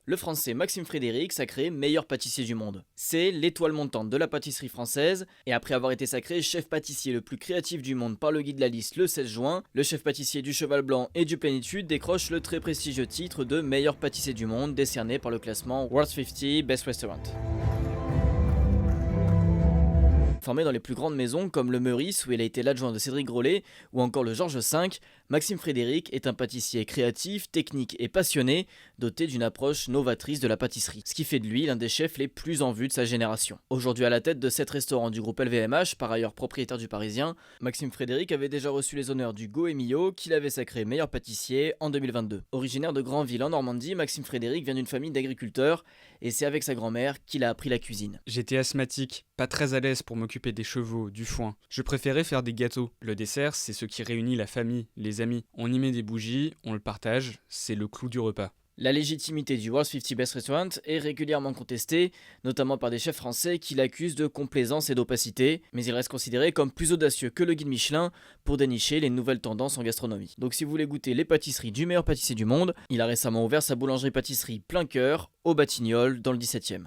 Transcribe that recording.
le français Maxime Frédéric, sacré meilleur pâtissier du monde. C'est l'étoile montante de la pâtisserie française, et après avoir été sacré chef pâtissier le plus créatif du monde par le Guide de la Liste le 16 juin, le chef pâtissier du Cheval Blanc et du Plénitude décroche le très prestigieux titre de meilleur pâtissier du monde décerné par le classement World 50 Best Restaurant. Formé dans les plus grandes maisons comme le Meurice où il a été l'adjoint de Cédric Grolet ou encore le Georges V, Maxime Frédéric est un pâtissier créatif, technique et passionné, doté d'une approche novatrice de la pâtisserie, ce qui fait de lui l'un des chefs les plus en vue de sa génération. Aujourd'hui à la tête de 7 restaurants du groupe LVMH, par ailleurs propriétaire du Parisien, Maxime Frédéric avait déjà reçu les honneurs du Goemio qu'il avait sacré meilleur pâtissier en 2022. Originaire de Granville en Normandie, Maxime Frédéric vient d'une famille d'agriculteurs et c'est avec sa grand-mère qu'il a appris la cuisine. J'étais asthmatique, pas très à l'aise pour m'occuper des chevaux, du foin. Je préférais faire des gâteaux. Le dessert, c'est ce qui réunit la famille, les amis. On y met des bougies, on le partage, c'est le clou du repas. La légitimité du World 50 Best Restaurant est régulièrement contestée, notamment par des chefs français qui l'accusent de complaisance et d'opacité, mais il reste considéré comme plus audacieux que le guide Michelin pour dénicher les nouvelles tendances en gastronomie. Donc si vous voulez goûter les pâtisseries du meilleur pâtissier du monde, il a récemment ouvert sa boulangerie-pâtisserie Plein Cœur au Batignolles dans le 17e.